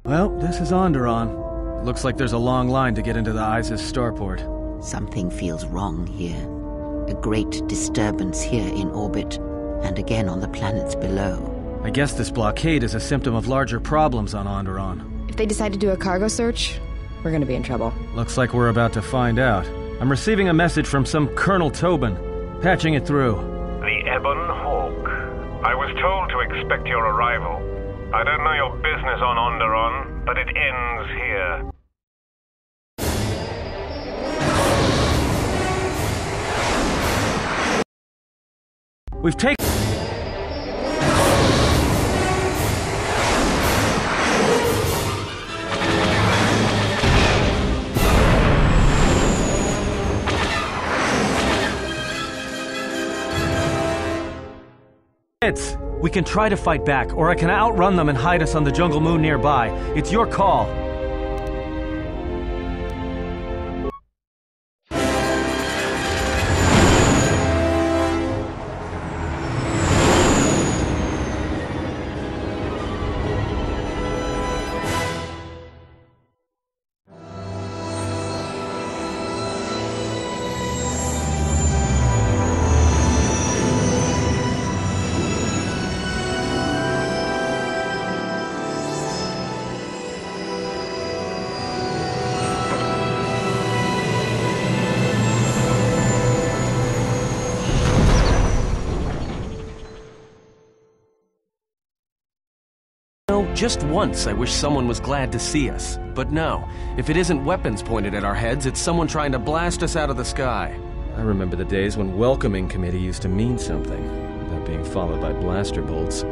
Well, this is Onderon. It looks like there's a long line to get into the ISIS starport. Something feels wrong here. A great disturbance here in orbit, and again on the planets below. I guess this blockade is a symptom of larger problems on Onderon. If they decide to do a cargo search, we're gonna be in trouble. Looks like we're about to find out. I'm receiving a message from some Colonel Tobin. Patching it through. The Ebon Hawk. I was told to expect your arrival. I don't know your business on Onderon, but it ends here. We've taken... We can try to fight back, or I can outrun them and hide us on the jungle moon nearby. It's your call. Just once I wish someone was glad to see us. But no, if it isn't weapons pointed at our heads, it's someone trying to blast us out of the sky. I remember the days when welcoming committee used to mean something, without being followed by blaster bolts.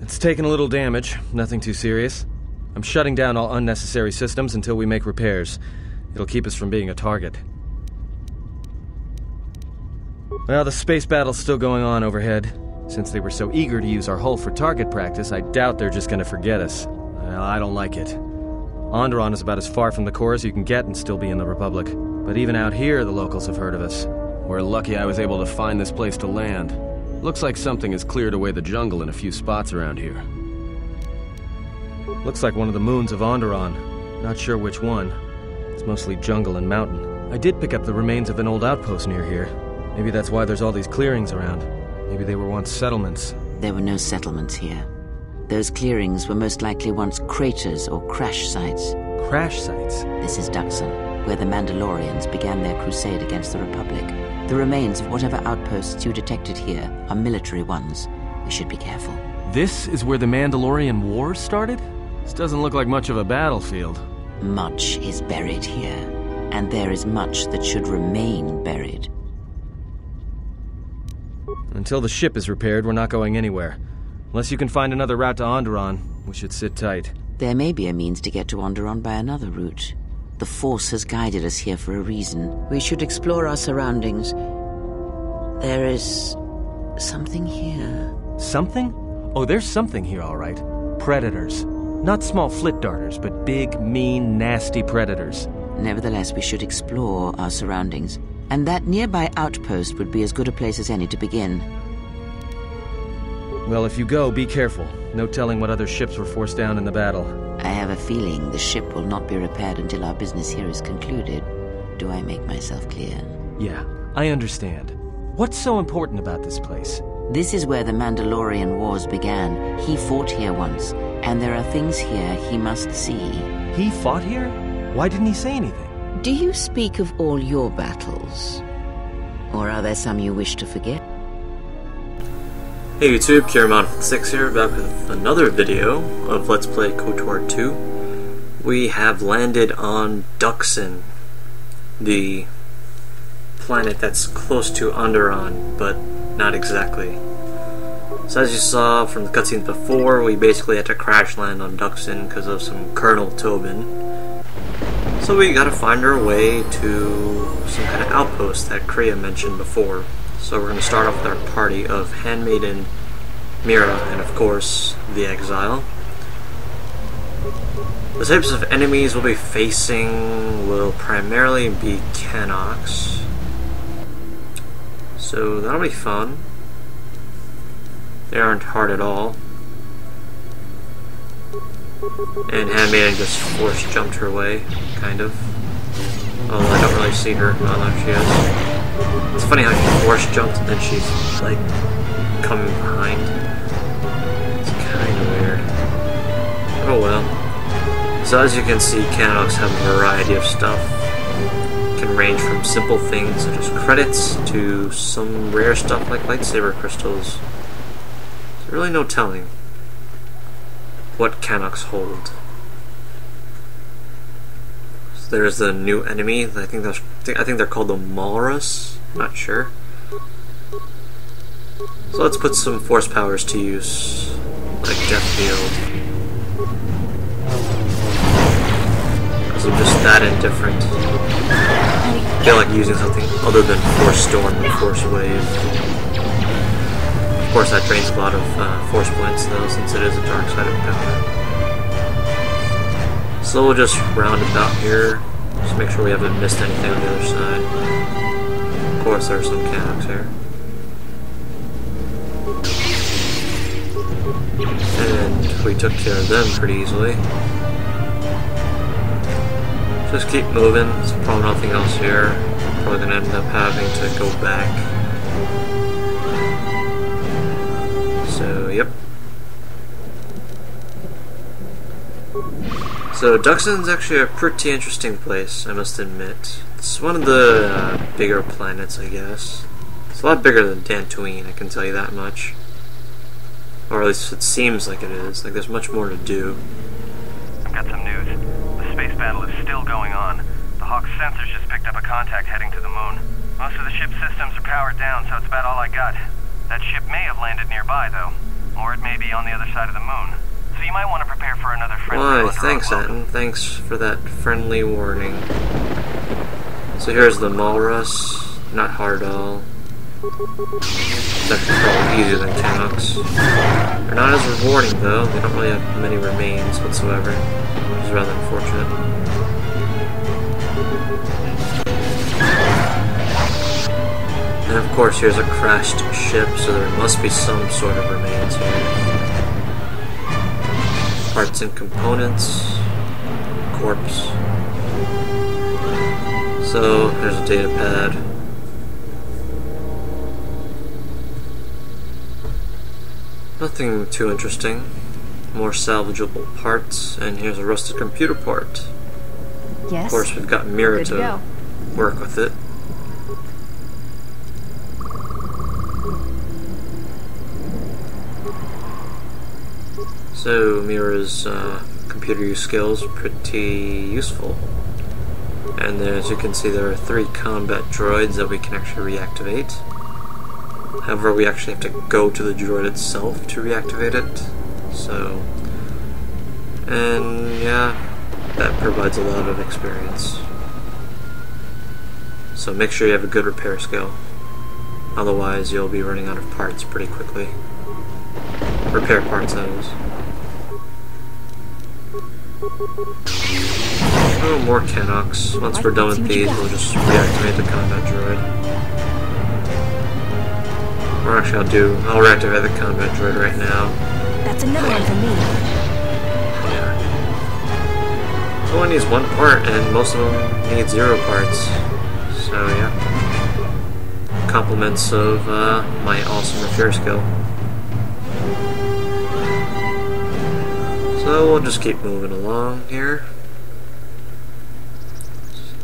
It's taken a little damage, nothing too serious. I'm shutting down all unnecessary systems until we make repairs. It'll keep us from being a target. Well, the space battle's still going on overhead. Since they were so eager to use our hull for target practice, I doubt they're just gonna forget us. Well, I don't like it. Onderon is about as far from the core as you can get and still be in the Republic. But even out here, the locals have heard of us. We're lucky I was able to find this place to land. Looks like something has cleared away the jungle in a few spots around here. Looks like one of the moons of Onderon. Not sure which one. It's mostly jungle and mountain. I did pick up the remains of an old outpost near here. Maybe that's why there's all these clearings around. Maybe they were once settlements. There were no settlements here. Those clearings were most likely once craters or crash sites. Crash sites? This is Duxon, where the Mandalorians began their crusade against the Republic. The remains of whatever outposts you detected here are military ones. We should be careful. This is where the Mandalorian Wars started? This doesn't look like much of a battlefield. Much is buried here, and there is much that should remain buried. Until the ship is repaired, we're not going anywhere. Unless you can find another route to Onderon, we should sit tight. There may be a means to get to Onderon by another route. The Force has guided us here for a reason. We should explore our surroundings. There is something here. Something? Oh, there's something here, all right. Predators. Not small flit darters, but big, mean, nasty predators. Nevertheless, we should explore our surroundings. And that nearby outpost would be as good a place as any to begin. Well, if you go, be careful. No telling what other ships were forced down in the battle. I have a feeling the ship will not be repaired until our business here is concluded. Do I make myself clear? Yeah, I understand. What's so important about this place? This is where the Mandalorian Wars began. He fought here once, and there are things here he must see. He fought here? Why didn't he say anything? Do you speak of all your battles? Or are there some you wish to forget? Hey YouTube, KiraMod6 here, back with another video of Let's Play KOTOR 2. We have landed on Duxon, the planet that's close to Onderon, but not exactly. So as you saw from the cutscenes before, we basically had to crash land on Duxon because of some Colonel Tobin. So we gotta find our way to some kind of outpost that Kriya mentioned before. So we're gonna start off with our party of Handmaiden, Mira, and of course, the Exile. The types of enemies we'll be facing will primarily be Canox. So that'll be fun. They aren't hard at all. And Handmaiden just force jumped her way, kind of. Although I don't really see her. Oh no, she is. It's funny how she force jumped and then she's like coming behind. It's kind of weird. Oh well. So as you can see, Canox have a variety of stuff. It can range from simple things such as credits to some rare stuff like lightsaber crystals. There's really no telling what Canox hold. So there's the new enemy. I think they're called the Walrus. Not sure. So let's put some force powers to use, like Death Field. Because I'm just that indifferent. I feel like using something other than Force Storm or Force Wave. Of course, that drains a lot of force points, though, since it is a dark side of power. So we'll just round about here. Just make sure we haven't missed anything on the other side. Of course, there's some Canox here. And we took care of them pretty easily. Just keep moving. There's probably nothing else here. Probably gonna end up having to go back. So, yep. So, Duxon's actually a pretty interesting place, I must admit. It's one of the bigger planets, I guess. It's a lot bigger than Dantooine, I can tell you that much. Or at least it seems like it is. Like, there's much more to do. I've got some news. The space battle is still going on. The Hawk's sensors just picked up a contact heading to the moon. Most of the ship's systems are powered down, so it's about all I got. That ship may have landed nearby, though. Or it may be on the other side of the moon. So you might want to prepare for another friendly... Why, thanks, Atten. Thanks for that friendly warning. So here's the Walrus. Not hard at all. It's actually probably easier than Canox. They're not as rewarding, though. They don't really have many remains whatsoever, which is rather unfortunate. And of course, here's a crashed ship, so there must be some sort of remains here. Parts and components. Corpse. So, there's a data pad. Nothing too interesting. More salvageable parts, and here's a rusted computer part. Yes. Of course, we've got Mira to work with it. So Mira's computer use skills are pretty useful. And as you can see, there are 3 combat droids that we can actually reactivate. However, we actually have to go to the droid itself to reactivate it. So, and yeah, that provides a lot of experience. So make sure you have a good repair skill. Otherwise, you'll be running out of parts pretty quickly. Repair parts, that is. Oh, more Canox. Once we're done with these, we'll just reactivate the combat droid. Or actually, I'll reactivate the combat droid right now. That's another one for me. Yeah. It only needs 1 part, and most of them need 0 parts. So, yeah. Compliments of my awesome repair skill. So we'll just keep moving along here.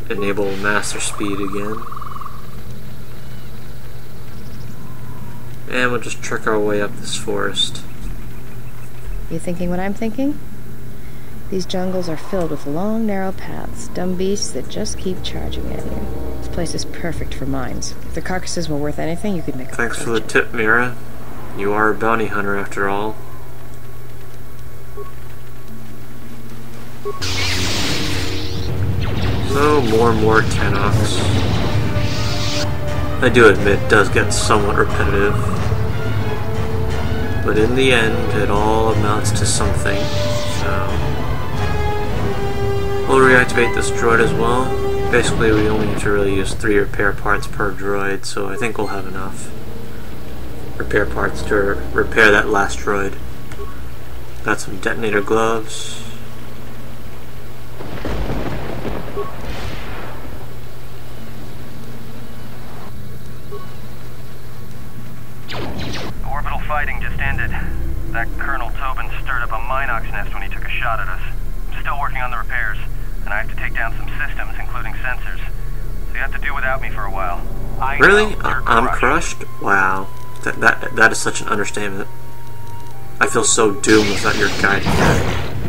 Enable master speed again. And we'll just trek our way up this forest. You thinking what I'm thinking? These jungles are filled with long, narrow paths, dumb beasts that just keep charging at you. This place is perfect for mines. If the carcasses were worth anything, you could make a Thanks for the tip, Mira. You are a bounty hunter after all. So, more and more Canox. I do admit it does get somewhat repetitive. But in the end, it all amounts to something. So, we'll reactivate this droid as well. Basically, we only need to really use 3 repair parts per droid, so I think we'll have enough repair parts to repair that last droid. Got some detonator gloves. That Colonel Tobin stirred up a Minox nest when he took a shot at us. I'm still working on the repairs, and I have to take down some systems, including sensors. So you have to do without me for a while. Really? I'm crushed? Wow. That is such an understatement. I feel so doomed without your guiding hand.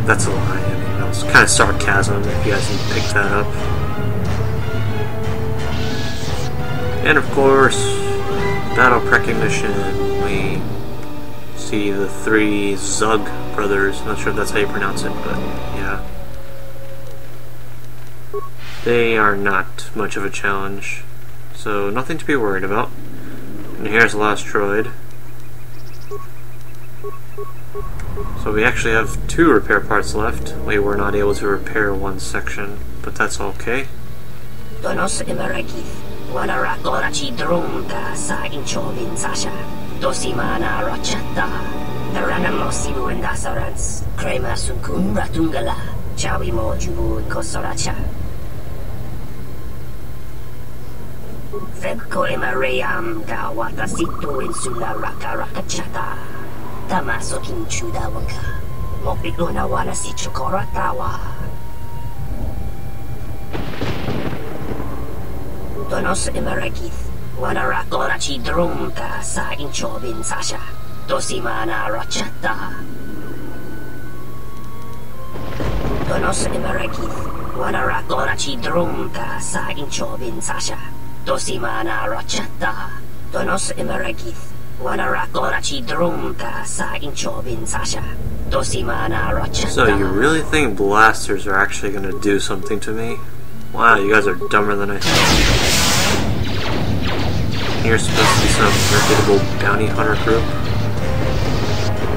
That's a lie. I mean, that was kind of sarcasm if you guys didn't pick that up. And of course, battle recognition. We see the three Zug brothers. I'm not sure if that's how you pronounce it, but yeah. They are not much of a challenge, so nothing to be worried about. And here's the last droid. So we actually have 2 repair parts left. We were not able to repair one section, but that's okay. Donos Imarakith, Wanarakorachi Drumta sa Inchovin Sasha, Dosimana Rochata, Taranamosibu and Dasarans, Krema Sukun Ratungala, Chawi Mojubu Kosoracha. Fedko Imarayam Gawata Situ Insula Raka Rakachata. Tamasokin Chudawanka. Mopiguna Wala si Chukoratawa. Donos Imarakith. Wanarakorachi Drumta sa Inchovin Sasha. Dosimana Rochata. Donos Imarakith. Wanarakorachi Drumta sa Inchovin Sasha. Dosimana Rochata. Donos Imarakith. Wanarakorachi Drumta sa Inchovin Sasha. Dosimana Rochata. So you really think blasters are actually going to do something to me? Wow, you guys are dumber than I thought. You're supposed to be some reputable bounty hunter group?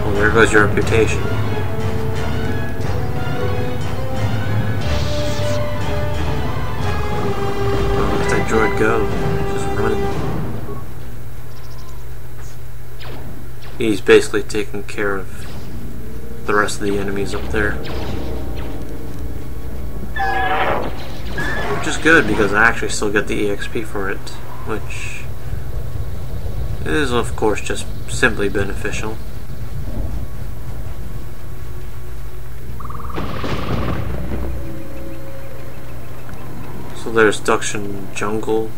Well, there goes your reputation. Oh, let that droid go. Just running. He's basically taking care of the rest of the enemies up there. Which is good, because I actually still get the EXP for it, which is of course just simply beneficial. So there's Duction Jungle,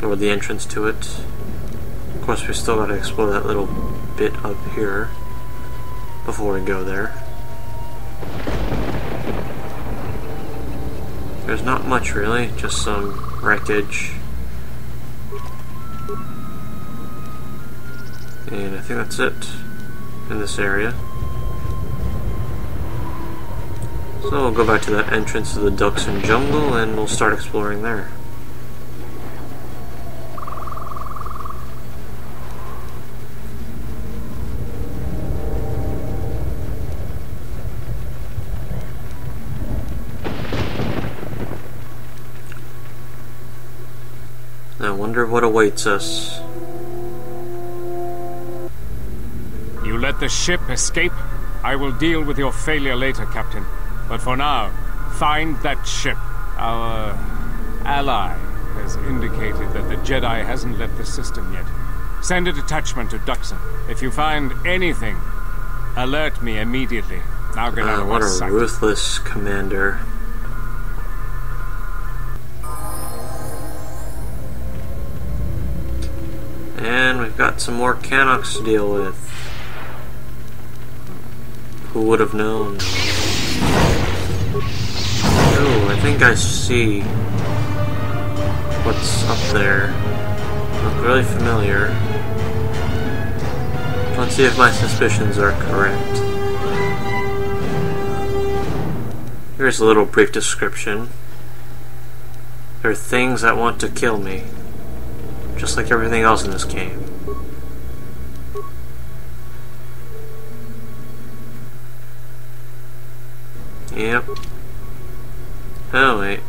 or the entrance to it. Of course, we still gotta explore that little bit up here before we go there. There's not much really, just some wreckage. And I think that's it in this area. So we'll go back to that entrance to the Duction Jungle and we'll start exploring there. I wonder what awaits us. You let the ship escape? I will deal with your failure later, Captain. But for now, find that ship. Our ally has indicated that the Jedi hasn't left the system yet. Send a detachment to Duxon. If you find anything, alert me immediately. Now get out of our sight. What a ruthless commander. And we've got some more Canox to deal with. Who would have known? Oh, I think I see what's up there. Look really familiar. Let's see if my suspicions are correct. Here's a little brief description. There are things that want to kill me, just like everything else in this game. Yep. Oh, wait.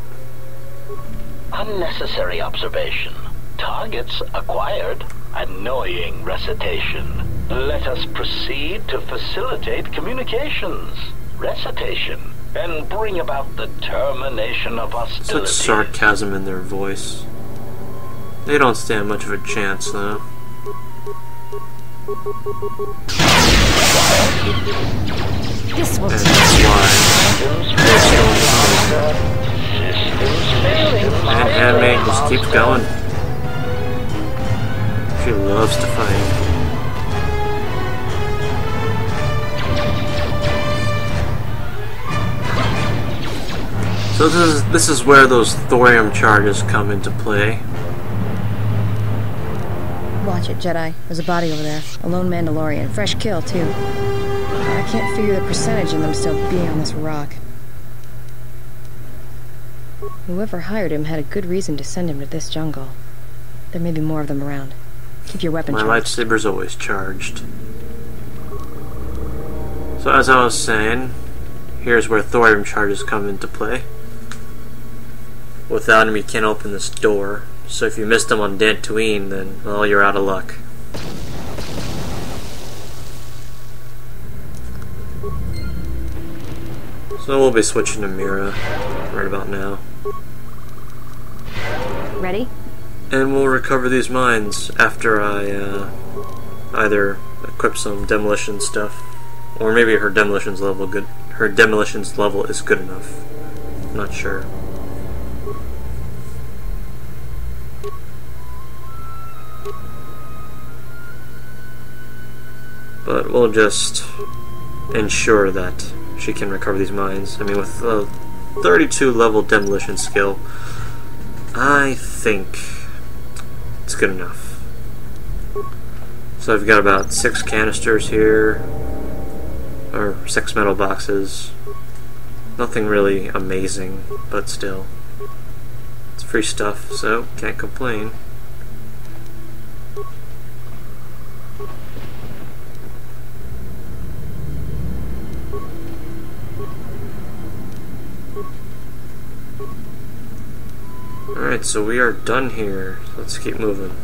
Unnecessary observation. Targets acquired. Annoying recitation. Let us proceed to facilitate communications. Recitation. And bring about the termination of hostility. Such sarcasm in their voice. They don't stand much of a chance, though. This will And that's why and Handmaid just keeps going. She loves to fight. So this is where those thorium charges come into play. Watch it, Jedi. There's a body over there. A lone Mandalorian. Fresh kill, too. I can't figure the percentage in them still being on this rock. Whoever hired him had a good reason to send him to this jungle. There may be more of them around. Keep your weapon charged. My lightsaber's always charged. So as I was saying, here's where thorium charges come into play. Without him, you can't open this door. So if you missed him on Dantooine, then, well, you're out of luck. So we'll be switching to Mira right about now. Ready? And we'll recover these mines after I either equip some demolition stuff, or maybe her demolitions level is good enough. I'm not sure. But we'll just ensure that she can recover these mines. I mean, with a 32 level demolition skill, I think it's good enough. So I've got about 6 canisters here, or 6 metal boxes. Nothing really amazing, but still. It's free stuff, so can't complain. Alright, so we are done here. Let's keep moving.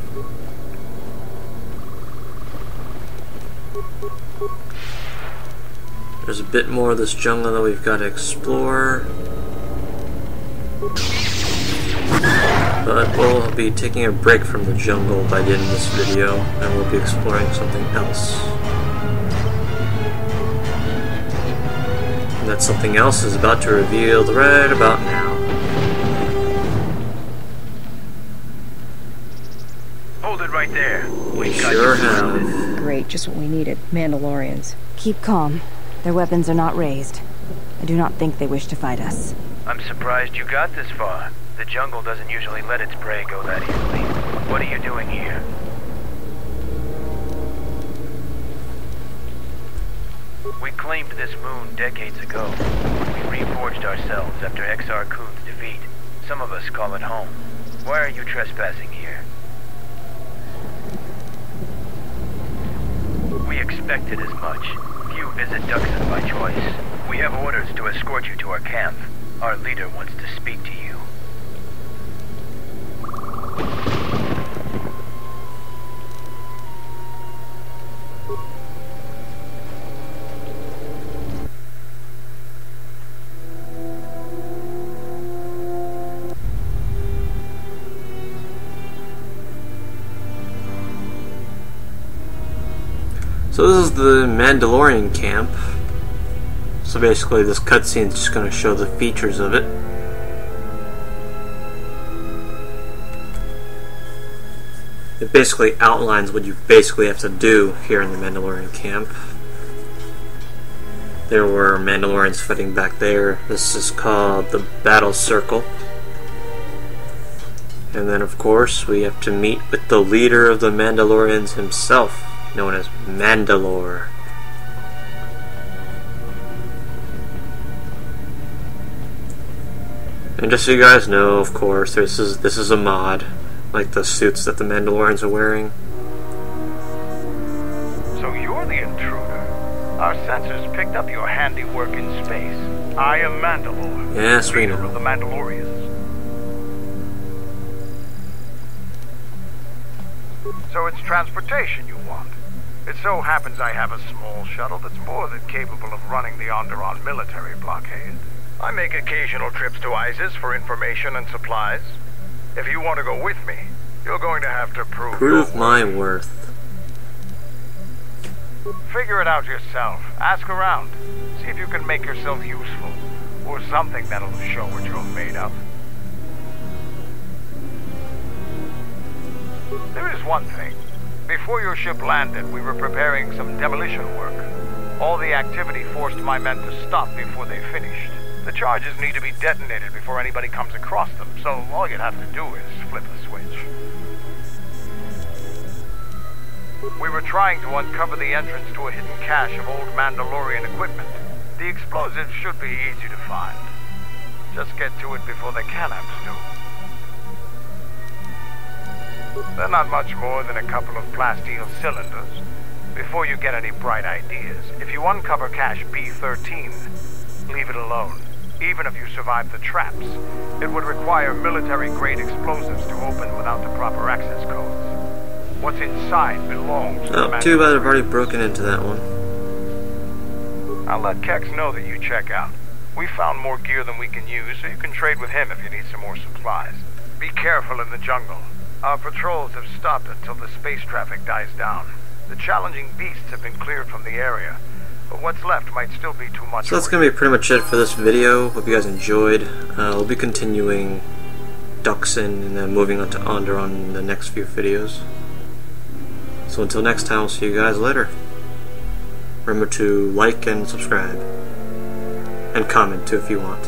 There's a bit more of this jungle that we've got to explore. But we'll be taking a break from the jungle by the end of this video, and we'll be exploring something else. And that something else is about to reveal right about now. Hold it right there. We sure have. Great, just what we needed. Mandalorians. Keep calm. Their weapons are not raised. I do not think they wish to fight us. I'm surprised you got this far. The jungle doesn't usually let its prey go that easily. What are you doing here? We claimed this moon decades ago. We reforged ourselves after Exar Kun's defeat. Some of us call it home. Why are you trespassing here? We expected as much. Few visit Duxon by choice. We have orders to escort you to our camp. Our leader wants to speak to you. So this is the Mandalorian camp. So basically this cutscene is just going to show the features of it. It basically outlines what you basically have to do here in the Mandalorian camp. There were Mandalorians fighting back there. This is called the Battle Circle. And then of course we have to meet with the leader of the Mandalorians himself, known as Mandalore. And just so you guys know, of course, this is a mod, like the suits that the Mandalorians are wearing. So you're the intruder. Our sensors picked up your handiwork in space. I am Mandalore, Yes, we leader know. of the Mandalorians. So it's transportation you want. It so happens I have a small shuttle that's more than capable of running the Onderon military blockade. I make occasional trips to ISIS for information and supplies. If you want to go with me, You're going to have to prove my worth. Figure it out yourself. Ask around. See if you can make yourself useful. Or something that'll show what you're made of. There is one thing. Before your ship landed, we were preparing some demolition work. All the activity forced my men to stop before they finished. The charges need to be detonated before anybody comes across them, so all you'd have to do is flip a switch. We were trying to uncover the entrance to a hidden cache of old Mandalorian equipment. The explosives should be easy to find. Just get to it before the Canabs do. They're not much more than a couple of plasteel cylinders. Before you get any bright ideas, if you uncover cache B13, leave it alone. Even if you survive the traps, it would require military-grade explosives to open without the proper access codes. What's inside belongs to the too bad I've already broken into that one. I'll let Kex know that you check out. We found more gear than we can use, so you can trade with him if you need some more supplies. Be careful in the jungle. Our patrols have stopped until the space traffic dies down. The challenging beasts have been cleared from the area, but what's left might still be too much. So that's going to be pretty much it for this video. Hope you guys enjoyed. We'll be continuing Duxin and then moving on to Onderon in the next few videos. So until next time, I'll see you guys later. Remember to like and subscribe. And comment too if you want.